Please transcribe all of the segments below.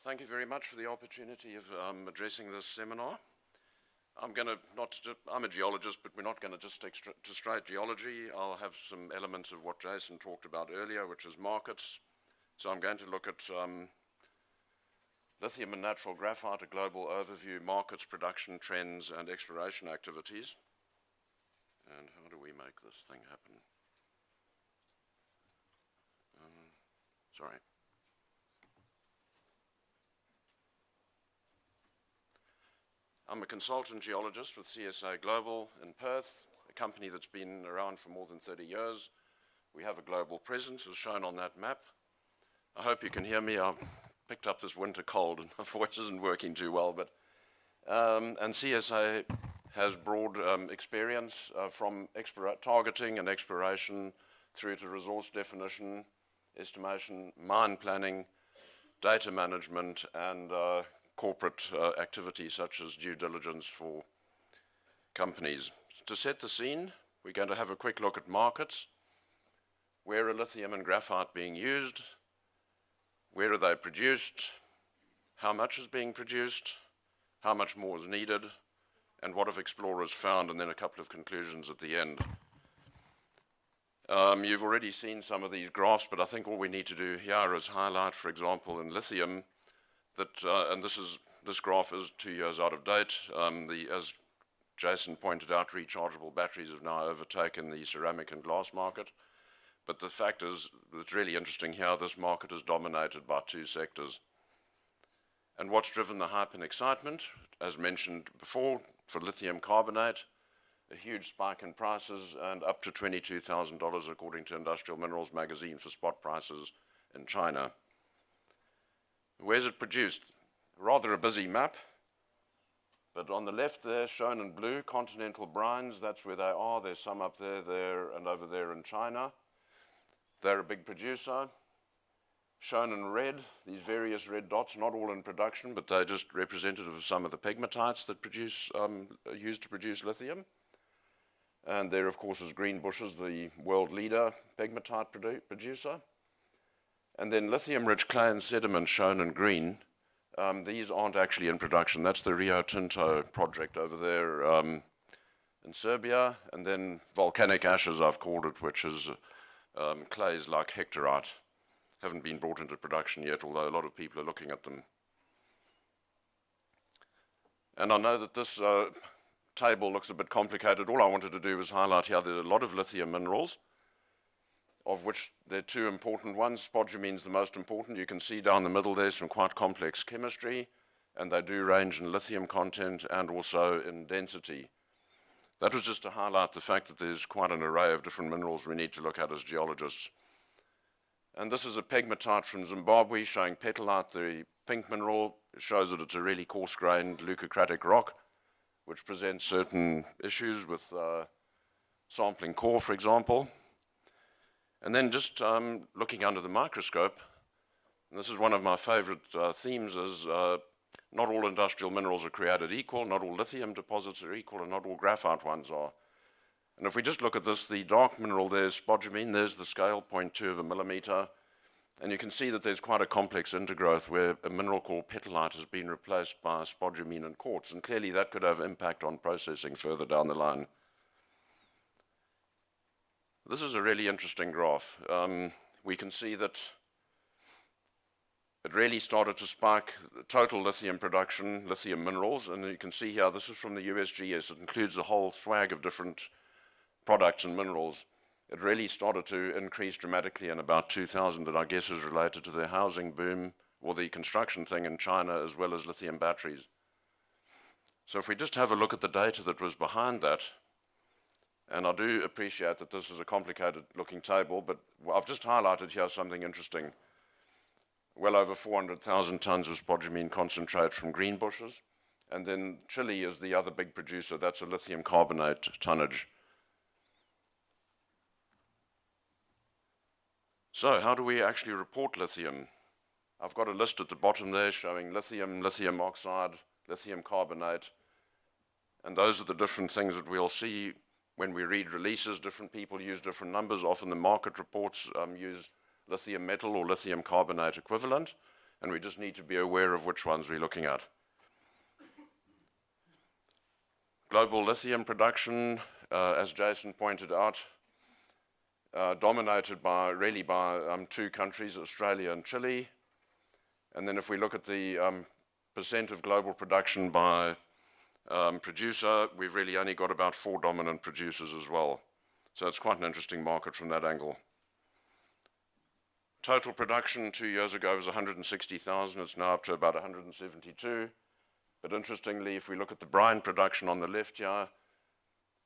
Thank you very much for the opportunity of addressing this seminar. I'm a geologist, but we're not going to just stick to straight geology. I'll have some elements of what Jason talked about earlier, which is markets. So I'm going to look at lithium and natural graphite, a global overview, markets, production trends, and exploration activities. And how do we make this thing happen? Sorry. I'm a consultant geologist with CSA Global in Perth, a company that's been around for more than 30 years. We have a global presence, as shown on that map. I hope you can hear me. I've picked up this winter cold and my voice isn't working too well, but and CSA has broad experience from targeting and exploration through to resource definition, estimation, mine planning, data management, and corporate activities such as due diligence for companies. To set the scene, we're going to have a quick look at markets. Where are lithium and graphite being used? Where are they produced? How much is being produced? How much more is needed? And what have explorers found? And then a couple of conclusions at the end. You've already seen some of these graphs, but I think all we need to do here is highlight, for example, in lithium, that, and this graph is 2 years out of date. As Jason pointed out, rechargeable batteries have now overtaken the ceramic and glass market. But the fact is, it's really interesting here, this market is dominated by two sectors. And what's driven the hype and excitement? As mentioned before, for lithium carbonate, a huge spike in prices and up to $22,000 according to Industrial Minerals magazine for spot prices in China. Where's it produced? Rather a busy map, but on the left there, shown in blue, continental brines, that's where they are. There's some up there, and over there in China. They're a big producer. Shown in red, these various red dots, not all in production, but they're just representative of some of the pegmatites that are used to produce lithium. And there, of course, is Greenbushes, the world leader pegmatite producer. And then lithium-rich clay and sediment shown in green. These aren't actually in production. That's the Rio Tinto project over there in Serbia. And then volcanic ashes, I've called it, which is clays like hectorite. Haven't been brought into production yet, although a lot of people are looking at them. And I know that this table looks a bit complicated. All I wanted to do was highlight here there are a lot of lithium minerals, of which there are two important ones. Spodumene is the most important. You can see down the middle there some quite complex chemistry, and they do range in lithium content and also in density. That was just to highlight the fact that there's quite an array of different minerals we need to look at as geologists. And this is a pegmatite from Zimbabwe showing petalite, the pink mineral. It shows that it's a really coarse-grained leucocratic rock, which presents certain issues with sampling core, for example. And then just looking under the microscope, and this is one of my favorite themes, is not all industrial minerals are created equal, not all lithium deposits are equal, and not all graphite ones are. And if we just look at this, the dark mineral there is spodumene. There's the scale, 0.2 of a millimeter. And you can see that there's quite a complex intergrowth where a mineral called petalite has been replaced by spodumene and quartz. And clearly that could have impact on processing further down the line. This is a really interesting graph. We can see that it really started to spike total lithium production, lithium minerals. And you can see here, this is from the USGS. It includes a whole swag of different products and minerals. It really started to increase dramatically in about 2000, that I guess is related to the housing boom or the construction thing in China, as well as lithium batteries. So if we just have a look at the data that was behind that, and I do appreciate that this is a complicated looking table, but I've just highlighted here something interesting. Well over 400,000 tons of spodumene concentrate from Greenbushes, and then Chile is the other big producer. That's a lithium carbonate tonnage. So how do we actually report lithium? I've got a list at the bottom there showing lithium, lithium oxide, lithium carbonate, and those are the different things that we'll see when we read releases. Different people use different numbers. Often the market reports use lithium metal or lithium carbonate equivalent, and we just need to be aware of which ones we're looking at. Global lithium production, as Jason pointed out, dominated really by two countries, Australia and Chile. And then if we look at the percent of global production by producer, we've really only got about 4 dominant producers as well. So it's quite an interesting market from that angle. Total production 2 years ago was 160,000. It's now up to about 172. But interestingly, if we look at the brine production on the left here,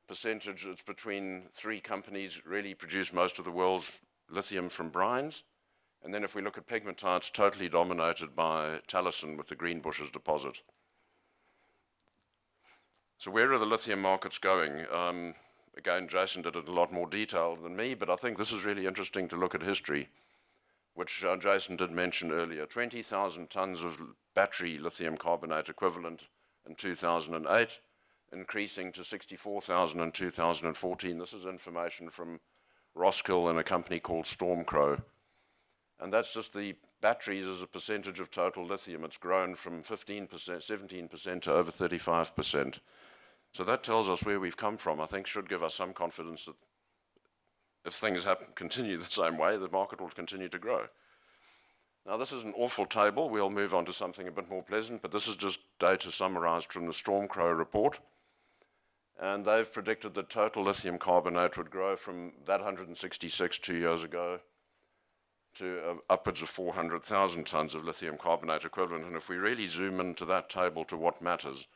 percentage, it's between 3 companies really produce most of the world's lithium from brines. And then if we look at pegmatites, totally dominated by Talison with the Greenbushes deposit. So where are the lithium markets going? Again, Jason did it in a lot more detail than me, but I think this is really interesting to look at history, which Jason did mention earlier. 20,000 tons of battery lithium carbonate equivalent in 2008, increasing to 64,000 in 2014. This is information from Roskill and a company called Stormcrow. And that's just the batteries as a percentage of total lithium. It's grown from 15%, 17% to over 35%. So that tells us where we've come from. I think should give us some confidence that if things continue the same way, the market will continue to grow. Now, this is an awful table. We'll move on to something a bit more pleasant, but this is just data summarized from the Stormcrow report. And they've predicted that total lithium carbonate would grow from that 166 2 years ago to upwards of 400,000 tons of lithium carbonate equivalent. And if we really zoom into that table to what matters,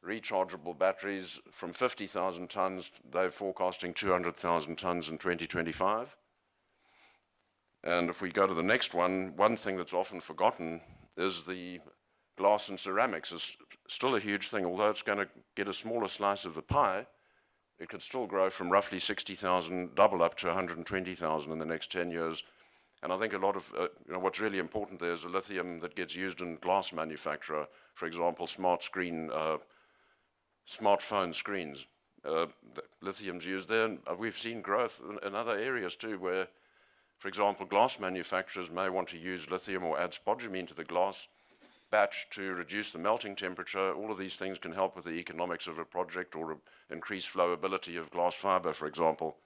rechargeable batteries from 50,000 tons, they're forecasting 200,000 tons in 2025. And if we go to the next one thing that's often forgotten is the glass and ceramics is still a huge thing. Although it's going to get a smaller slice of the pie, it could still grow from roughly 60,000, double up to 120,000 in the next 10 years. And I think a lot of, what's really important there is the lithium that gets used in glass manufacture, for example, smartphone screens. Lithium's used there. And we've seen growth in other areas too, where, for example, glass manufacturers may want to use lithium or add spodumene to the glass batch to reduce the melting temperature. All of these things can help with the economics of a project or increase flowability of glass fiber, for example.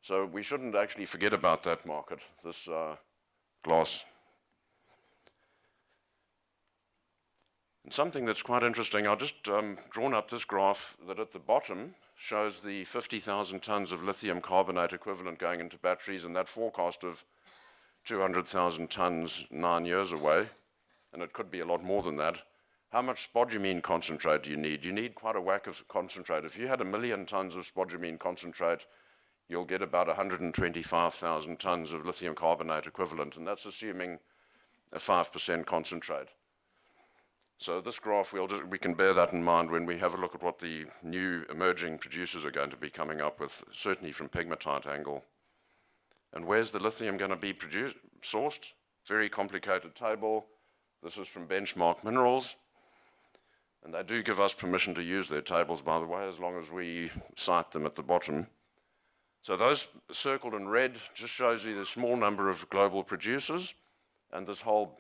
So we shouldn't actually forget about that market, this glass. And something that's quite interesting, I've just drawn up this graph that at the bottom shows the 50,000 tons of lithium carbonate equivalent going into batteries, and that forecast of 200,000 tons 9 years away, and it could be a lot more than that. How much spodumene concentrate do you need? You need quite a whack of concentrate. If you had 1 million tons of spodumene concentrate, you'll get about 125,000 tons of lithium carbonate equivalent, and that's assuming a 5% concentrate. So this graph, we can bear that in mind when we have a look at what the new emerging producers are going to be coming up with, certainly from pegmatite angle. And where's the lithium going to be sourced? Very complicated table. This is from Benchmark Minerals. And they do give us permission to use their tables, by the way, as long as we cite them at the bottom. So those circled in red just shows you the small number of global producers and this whole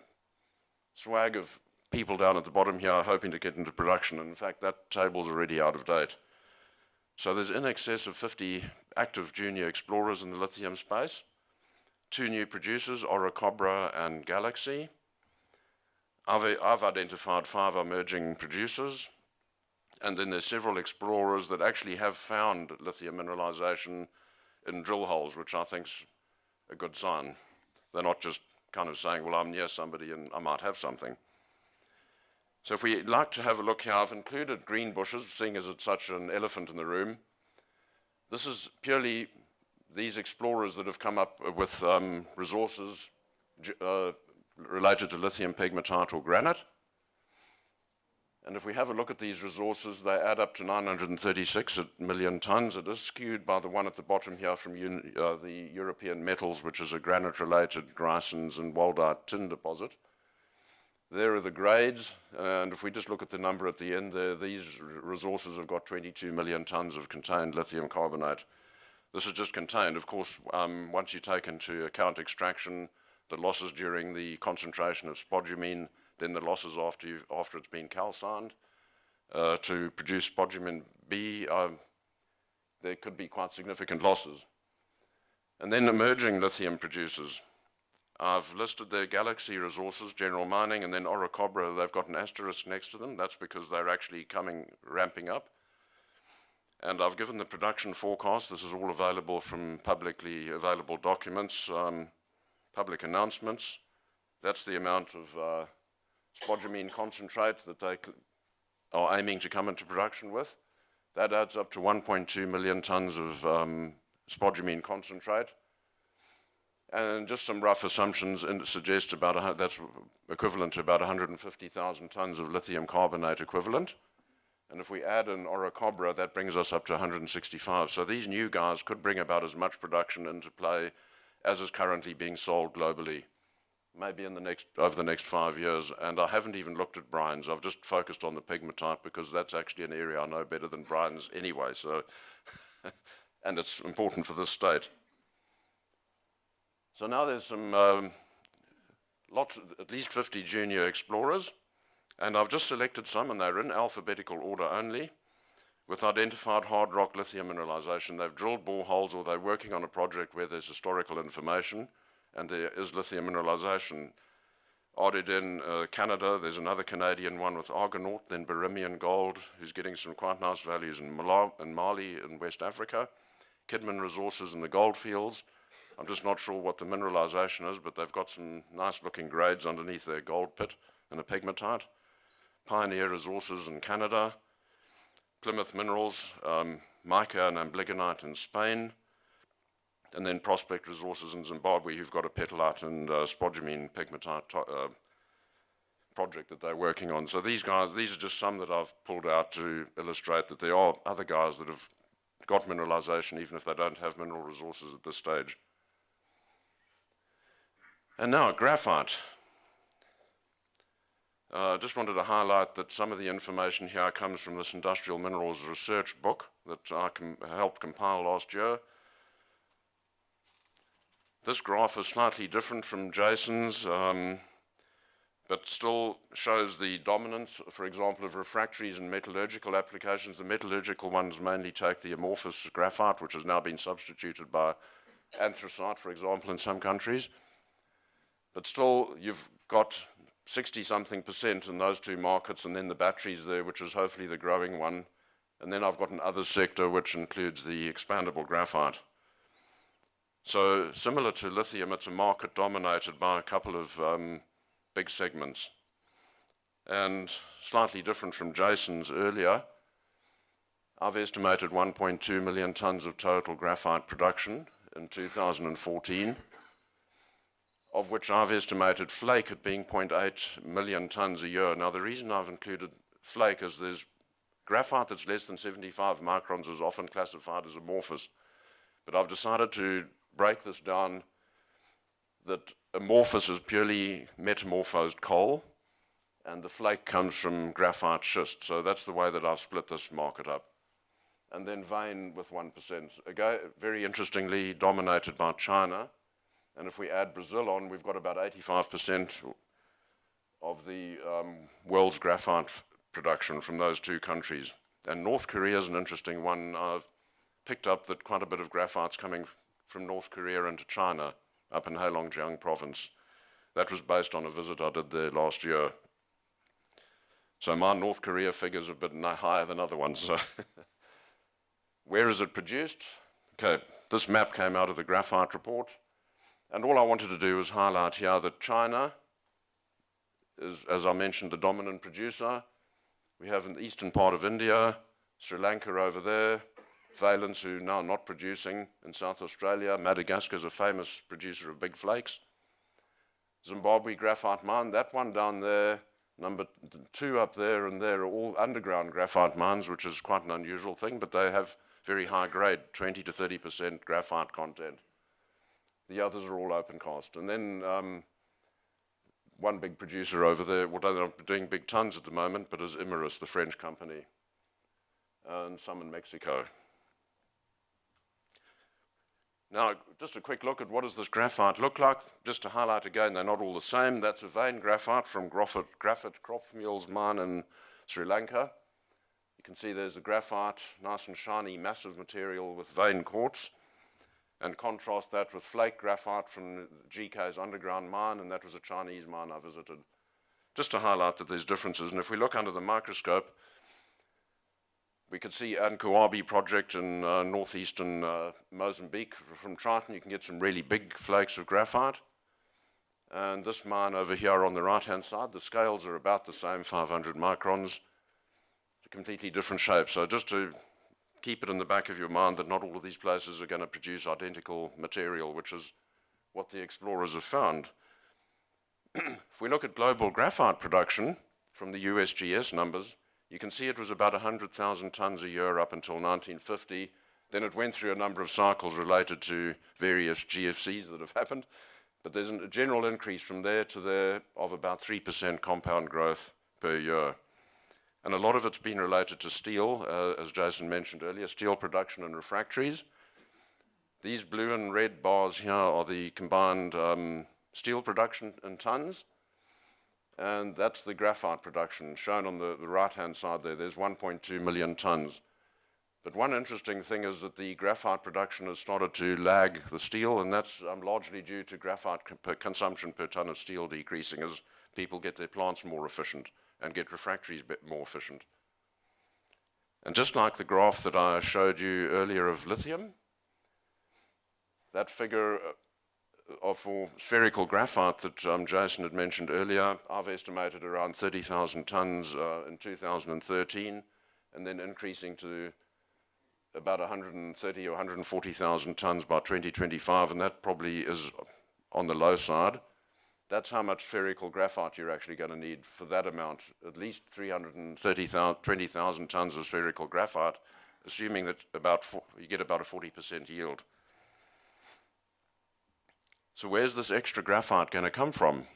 swag of people down at the bottom here are hoping to get into production. And in fact, that table's already out of date. So there's in excess of 50 active junior explorers in the lithium space. 2 new producers, Orocobre and Galaxy. I've identified 5 emerging producers. And then there's several explorers that actually have found lithium mineralization in drill holes, which I think's a good sign. They're not just kind of saying, well, I'm near somebody and I might have something. So if we'd like to have a look here, I've included Greenbushes, seeing as it's such an elephant in the room. This is purely these explorers that have come up with resources related to lithium pegmatite or granite. And if we have a look at these resources, they add up to 936 million tons. It is skewed by the one at the bottom here from the European Metals, which is a granite-related Grisons and Waldite tin deposit. There are the grades, and if we just look at the number at the end there, these resources have got 22 million tons of contained lithium carbonate. This is just contained. Of course, once you take into account extraction, the losses during the concentration of spodumene, then the losses after it's been calcined. To produce spodumene B, there could be quite significant losses. And then emerging lithium producers. I've listed their Galaxy Resources, General Mining, and then Orocobre. They've got an asterisk next to them. That's because they're actually ramping up. And I've given the production forecast. This is all available from publicly available documents, public announcements. That's the amount of spodumene concentrate that they are aiming to come into production with. That adds up to 1.2 million tons of spodumene concentrate. And just some rough assumptions suggest that's equivalent to about 150,000 tons of lithium carbonate equivalent. And if we add in Orocobre, that brings us up to 165. So these new guys could bring about as much production into play as is currently being sold globally, maybe over the next 5 years. And I haven't even looked at brines. I've just focused on the pegmatite because that's actually an area I know better than brines anyway. So, and it's important for this state. So now there's some at least 50 junior explorers, and I've just selected some, and they're in alphabetical order only, with identified hard rock lithium mineralization. They've drilled boreholes, or they're working on a project where there's historical information, and there is lithium mineralization. Ardiden, Canada, there's another Canadian one with Argonaut, then Birimian Gold, who's getting some quite nice values in Mali in West Africa, Kidman Resources in the gold fields. I'm just not sure what the mineralization is, but they've got some nice looking grades underneath their gold pit and a pegmatite. Pioneer Resources in Canada, Plymouth Minerals, mica and amblygonite in Spain, and then Prospect Resources in Zimbabwe, who've got a petalite and spodumene pegmatite project that they're working on. So these are just some that I've pulled out to illustrate that there are other guys that have got mineralization, even if they don't have mineral resources at this stage. And now graphite. I just wanted to highlight that some of the information here comes from this Industrial Minerals Research book that I helped compile last year. This graph is slightly different from Jason's, but still shows the dominance, for example, of refractories and metallurgical applications. The metallurgical ones mainly take the amorphous graphite, which has now been substituted by anthracite, for example, in some countries. But still, you've got 60-something% in those two markets, and then the batteries there, which is hopefully the growing one. And then I've got an other sector, which includes the expandable graphite. So similar to lithium, it's a market dominated by a couple of big segments. And slightly different from Jason's earlier, I've estimated 1.2 million tons of total graphite production in 2014, of which I've estimated flake at being 0.8 million tons a year. Now, the reason I've included flake is there's graphite that's less than 75 microns is often classified as amorphous. But I've decided to break this down that amorphous is purely metamorphosed coal, and the flake comes from graphite schist. So that's the way that I've split this market up. And then vein with 1%. Again, very interestingly dominated by China. And if we add Brazil on, we've got about 85% of the world's graphite production from those two countries. And North Korea is an interesting one. I've picked up that quite a bit of graphite's coming from North Korea into China, up in Heilongjiang province. That was based on a visit I did there last year. So my North Korea figure's a bit higher than other ones. So where is it produced? Okay, this map came out of the graphite report. And all I wanted to do was highlight here that China is, as I mentioned, the dominant producer. We have in the eastern part of India, Sri Lanka over there, Valence, who now not producing in South Australia. Madagascar is a famous producer of big flakes. Zimbabwe graphite mine, that one down there, number 2 up there and there are all underground graphite mines, which is quite an unusual thing, but they have very high grade, 20 to 30% graphite content. The others are all open cast. And then one big producer over there, well, they're not doing big tons at the moment, but is Imerys, the French company, and some in Mexico. Now, just a quick look at what does this graphite look like. Just to highlight again, they're not all the same. That's a vein graphite from Graphite Cropmules mine in Sri Lanka. You can see there's a graphite, nice and shiny, massive material with vein quartz. And contrast that with flake graphite from GK's underground mine, and that was a Chinese mine I visited. Just to highlight that there's differences. And if we look under the microscope, we could see Ankuabi project in northeastern Mozambique. From Triton, you can get some really big flakes of graphite. And this mine over here on the right-hand side, the scales are about the same, 500 microns, a completely different shape. So just to keep it in the back of your mind that not all of these places are going to produce identical material, which is what the explorers have found. If we look at global graphite production from the USGS numbers, you can see it was about 100,000 tons a year up until 1950. Then it went through a number of cycles related to various GFCs that have happened. But there's a general increase from there to there of about 3% compound growth per year. And a lot of it's been related to steel, as Jason mentioned earlier, steel production and refractories. These blue and red bars here are the combined steel production in tons. And that's the graphite production shown on the right-hand side there. There's 1.2 million tons. But one interesting thing is that the graphite production has started to lag the steel, and that's largely due to graphite consumption per ton of steel decreasing as people get their plants more efficient and get refractories a bit more efficient. And just like the graph that I showed you earlier of lithium, that figure for spherical graphite that Jason had mentioned earlier, I've estimated around 30,000 tons in 2013, and then increasing to about 130 or 140,000 tons by 2025, and that probably is on the low side. That's how much spherical graphite you're actually going to need for that amount, at least 20,000 tons of spherical graphite, assuming that you get about a 40% yield. So where's this extra graphite going to come from?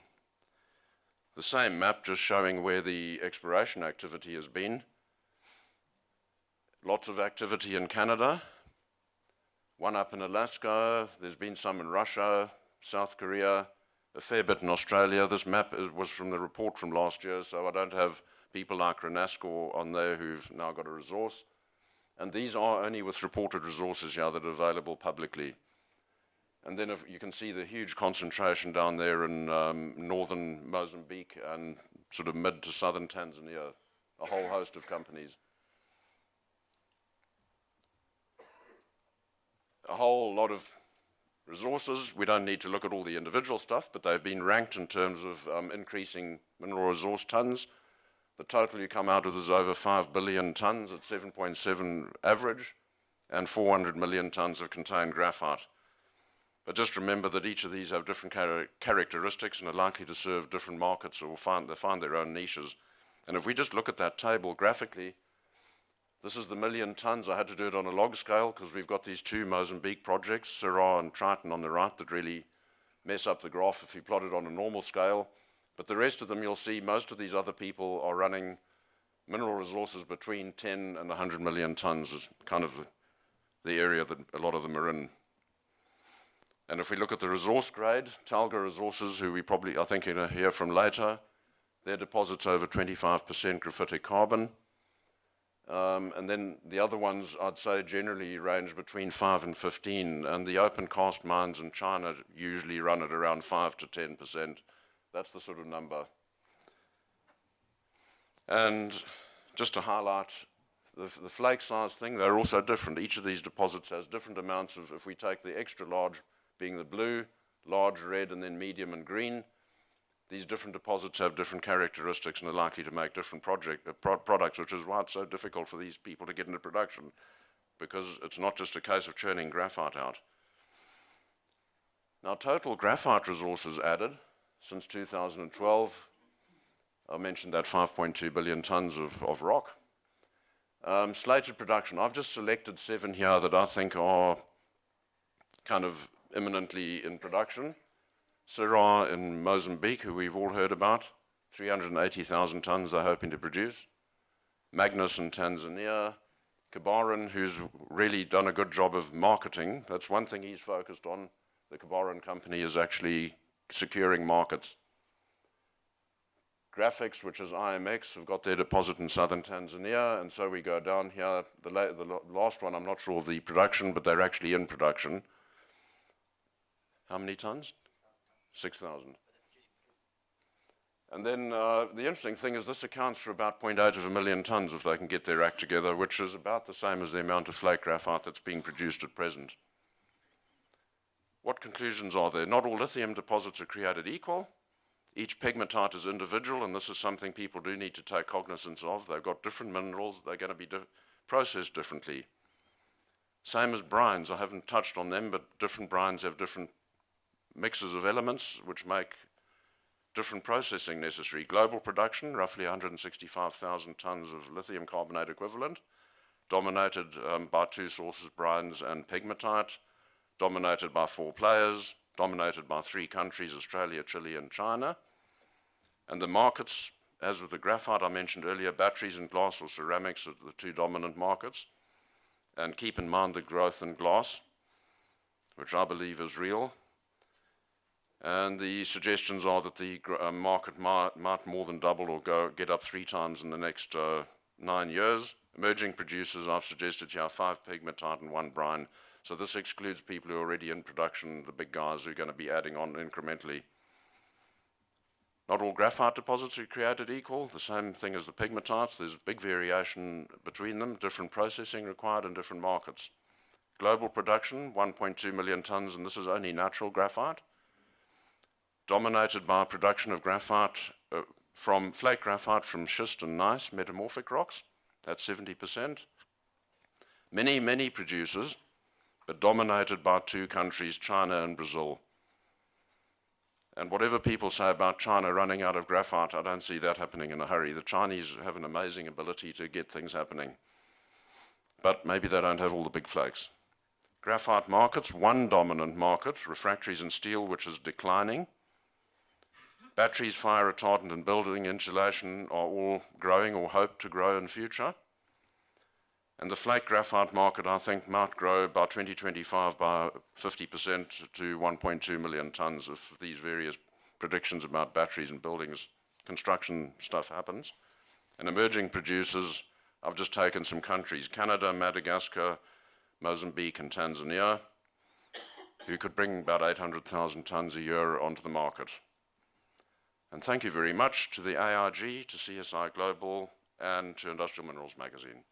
The same map just showing where the exploration activity has been. Lots of activity in Canada, one up in Alaska, there's been some in Russia, South Korea, a fair bit in Australia. This map was from the report from last year, so I don't have people like Renascor on there who've now got a resource. And these are only with reported resources here that are available publicly. And then if you can see the huge concentration down there in northern Mozambique and sort of mid to southern Tanzania, a whole host of companies. A whole lot of resources. We don't need to look at all the individual stuff, but they've been ranked in terms of increasing mineral resource tons. The total you come out with is over 5 billion tons at 7.7 average and 400 million tons of contained graphite. But just remember that each of these have different characteristics and are likely to serve different markets or they find their own niches. And if we just look at that table graphically, this is the million tons. I had to do it on a log scale because we've got these two Mozambique projects, Syrah and Triton on the right, that really mess up the graph if you plot it on a normal scale. But the rest of them, you'll see most of these other people are running mineral resources between 10 and 100 million tons is kind of the area that a lot of them are in. And if we look at the resource grade, Talga Resources, who we probably, I think, are going to hear from later, their deposits over 25% graphitic carbon. And then the other ones, I'd say, generally range between 5 and 15. And the open cast mines in China usually run at around 5 to 10%. That's the sort of number. And just to highlight the flake size thing, they're also different. Each of these deposits has different amounts of, if we take the extra large being the blue, large red, and then medium and green, these different deposits have different characteristics and are likely to make different products, which is why it's so difficult for these people to get into production, because it's not just a case of churning graphite out. Now, total graphite resources added since 2012, I mentioned that 5.2 billion tons of rock. Slated production, I've just selected 7 here that I think are kind of imminently in production. Syrah in Mozambique, who we've all heard about, 380,000 tons they're hoping to produce. Magnus in Tanzania, Kabaran, who's really done a good job of marketing. That's one thing he's focused on. The Kabaran company is actually securing markets. Graphics, which is IMX, have got their deposit in southern Tanzania, and so we go down here. The last one, I'm not sure of the production, but they're actually in production. How many tons? 6,000. And then the interesting thing is this accounts for about 0.8 of a million tons if they can get their act together, which is about the same as the amount of flake graphite that's being produced at present. What conclusions are there? Not all lithium deposits are created equal. Each pegmatite is individual, and this is something people do need to take cognizance of. They've got different minerals. They're going to be processed differently. Same as brines. I haven't touched on them, but different brines have different mixes of elements which make different processing necessary. Global production, roughly 165,000 tons of lithium carbonate equivalent, dominated by two sources, brines and pegmatite, dominated by 4 players, dominated by 3 countries, Australia, Chile, and China. And the markets, as with the graphite I mentioned earlier, batteries and glass or ceramics are the 2 dominant markets. And keep in mind the growth in glass, which I believe is real. And the suggestions are that the market might more than double or get up 3 times in the next 9 years. Emerging producers, I've suggested here 5 pegmatite and 1 brine. So this excludes people who are already in production, the big guys who are going to be adding on incrementally. Not all graphite deposits are created equal. The same thing as the pegmatites. There's big variation between them, different processing required in different markets. Global production, 1.2 million tons, and this is only natural graphite. Dominated by production of graphite from flake graphite from schist and gneiss metamorphic rocks. That's 70%. Many producers, but dominated by 2 countries, China and Brazil. And whatever people say about China running out of graphite, I don't see that happening in a hurry. The Chinese have an amazing ability to get things happening. But maybe they don't have all the big flakes. Graphite markets, 1 dominant market, refractories and steel, which is declining. Batteries, fire retardant, and building insulation are all growing or hope to grow in future. And the flake graphite market, I think, might grow by 2025 by 50% to 1.2 million tons if these various predictions about batteries and buildings, construction stuff happens. And emerging producers, I've just taken some countries, Canada, Madagascar, Mozambique, and Tanzania, who could bring about 800,000 tons a year onto the market. And thank you very much to the AIG, to CSI Global, and to Industrial Minerals Magazine.